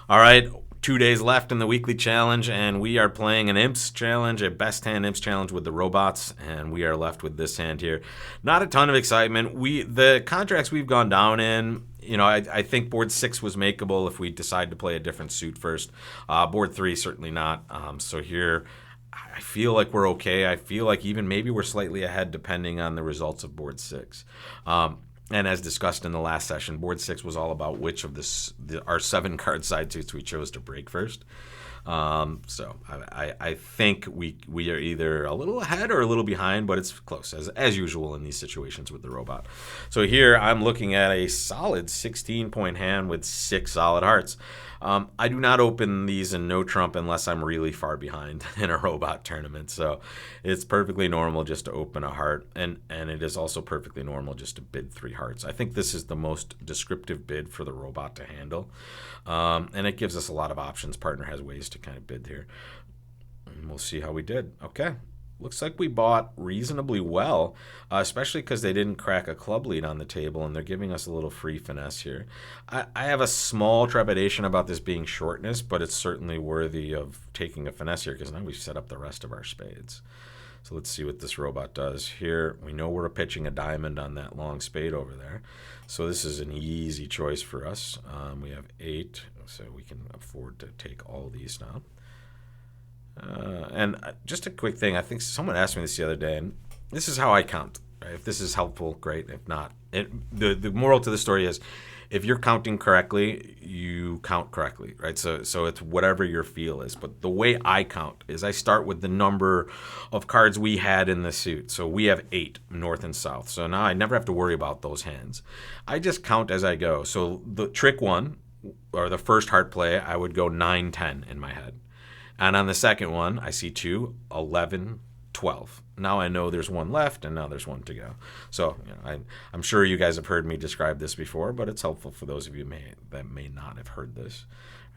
All right, 2 days left in the weekly challenge, and we are playing an Imps challenge, a best hand Imps challenge with the robots, and we are left with this hand here. Not a ton of excitement. The contracts we've gone down in, I think board 6 was makeable if we decide to play a different suit first. Board 3 certainly not. So here, I feel like we're okay. I feel like even maybe we're slightly ahead depending on the results of board 6. And as discussed in the last session, board 6 was all about which of our 7 card side suits we chose to break first. So I think we are either a little ahead or a little behind, but it's close as usual in these situations with the robot. So here I'm looking at a solid 16-point hand with 6 solid hearts. I do not open these in no trump unless I'm really far behind in a robot tournament. So it's perfectly normal just to open a heart, and it is also perfectly normal just to bid 3 hearts. I think this is the most descriptive bid for the robot to handle, and it gives us a lot of options. Partner has ways to kind of bid here, and we'll see how we did. Okay. Looks like we bought reasonably well, especially because they didn't crack a club lead on the table, and they're giving us a little free finesse here. I have a small trepidation about this being shortness, but it's certainly worthy of taking a finesse here because now we've set up the rest of our spades. So let's see what this robot does. Here, we know we're pitching a diamond on that long spade over there. So this is an easy choice for us. We have 8, so we can afford to take all these now. And just a quick thing, I think someone asked me this the other day, and this is how I count. Right? If this is helpful, great. If not, the moral to the story is, if you're counting correctly, you count correctly, right? So it's whatever your feel is. But the way I count is I start with the number of cards we had in the suit. So we have 8, north and south. So now I never have to worry about those hands. I just count as I go. So the trick 1, or the first heart play, I would go 9, 10 in my head. And on the second one, I see 2, 11, 12. Now I know there's 1 left, and now there's 1 to go. So I'm sure you guys have heard me describe this before, but it's helpful for those of you that may not have heard this.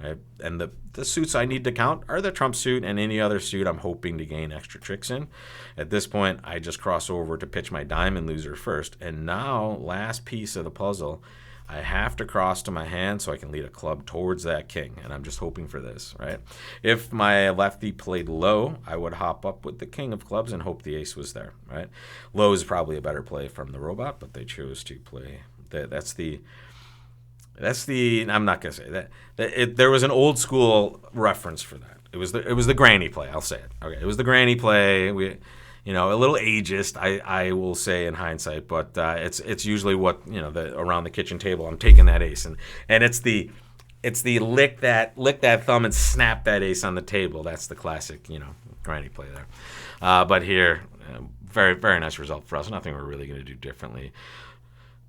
Right? And the suits I need to count are the trump suit and any other suit I'm hoping to gain extra tricks in. At this point, I just cross over to pitch my diamond loser first. And now, last piece of the puzzle, I have to cross to my hand so I can lead a club towards that king, and I'm just hoping for this, right? If my lefty played low, I would hop up with the king of clubs and hope the ace was there, right? Low is probably a better play from the robot, but they chose to play. That's the. I'm not gonna say that. There was an old school reference for that. It was the granny play. I'll say it. Okay, it was the granny play. A little ageist, I will say in hindsight, but it's usually what around the kitchen table. I'm taking that ace, and it's the lick that thumb and snap that ace on the table. That's the classic granny play there. But here, very very nice result for us. Nothing we're really going to do differently.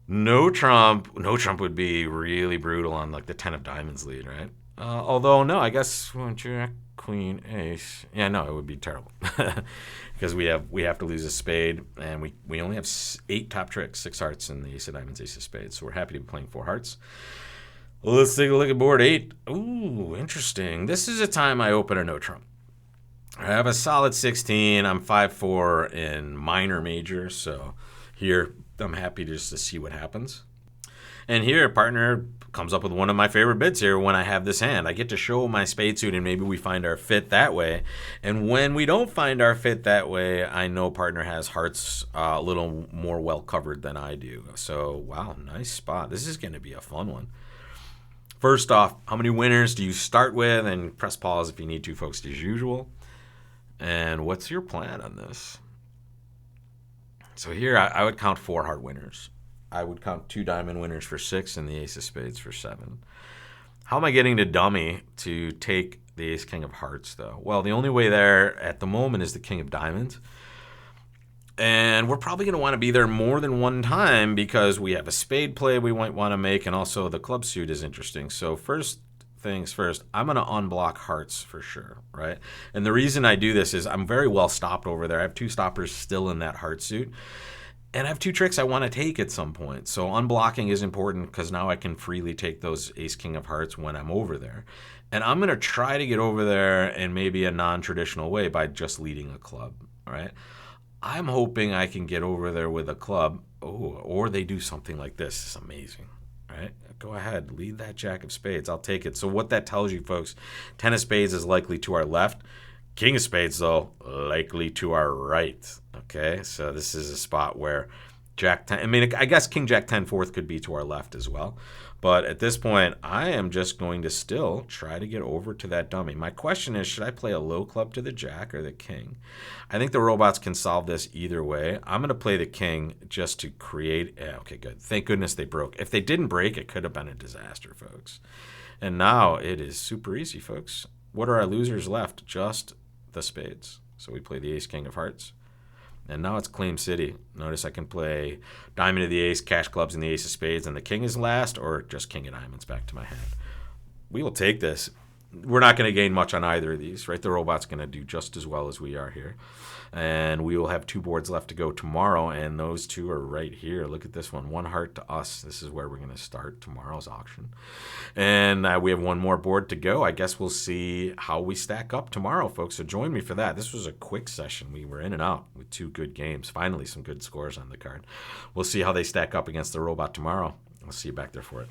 No trump would be really brutal on like the 10 of diamonds lead, right? Although no, I guess Jack, Queen, Ace. Yeah, no, it would be terrible. Because we have to lose a spade, and we only have 8 top tricks, 6 hearts, and the ace of diamonds, ace of spades. So we're happy to be playing 4 hearts. Let's take a look at board 8. Ooh, interesting. This is a time I open a no trump. I have a solid 16. I'm 5-4 in minor major, so here I'm happy just to see what happens. And here, a partner comes up with one of my favorite bits here when I have this hand. I get to show my spade suit, and maybe we find our fit that way. And when we don't find our fit that way, I know partner has hearts a little more well covered than I do. So, wow, nice spot. This is going to be a fun one. First off, how many winners do you start with? And press pause if you need to, folks, as usual. And what's your plan on this? So here, I would count 4 heart winners. I would count 2 diamond winners for 6 and the ace of spades for 7. How am I getting to dummy to take the ace king of hearts, though? Well, the only way there at the moment is the king of diamonds. And we're probably going to want to be there more than one time because we have a spade play we might want to make, and also the club suit is interesting. So first things first, I'm going to unblock hearts for sure, right? And the reason I do this is I'm very well stopped over there. I have 2 stoppers still in that heart suit. And I have 2 tricks I want to take at some point. So unblocking is important because now I can freely take those ace king of hearts when I'm over there. And I'm going to try to get over there in maybe a non-traditional way by just leading a club, right? I'm hoping I can get over there with a club. Oh, or they do something like this. It's amazing. All right, go ahead. Lead that jack of spades. I'll take it. So what that tells you, folks, 10 of spades is likely to our left. King of spades, though, likely to our right. Okay, so this is a spot where Jack 10, I mean, I guess King Jack 10 fourth could be to our left as well. But at this point, I am just going to still try to get over to that dummy. My question is, should I play a low club to the jack or the king? I think the robots can solve this either way. I'm going to play the king just to create. Yeah, okay, good. Thank goodness they broke. If they didn't break, it could have been a disaster, folks. And now it is super easy, folks. What are our losers left? Just the spades. So we play the ace, king of hearts. And now it's Claim City. Notice I can play diamond of the ace, cash clubs, and the ace of spades, and the king is last, or just king of diamonds back to my hand. We will take this. We're not going to gain much on either of these, right? The robot's going to do just as well as we are here. And we will have 2 boards left to go tomorrow, and those 2 are right here. Look at this one. 1 heart to us. This is where we're going to start tomorrow's auction. And we have 1 more board to go. I guess we'll see how we stack up tomorrow, folks. So join me for that. This was a quick session. We were in and out with 2 good games. Finally, some good scores on the card. We'll see how they stack up against the robot tomorrow. I'll see you back there for it.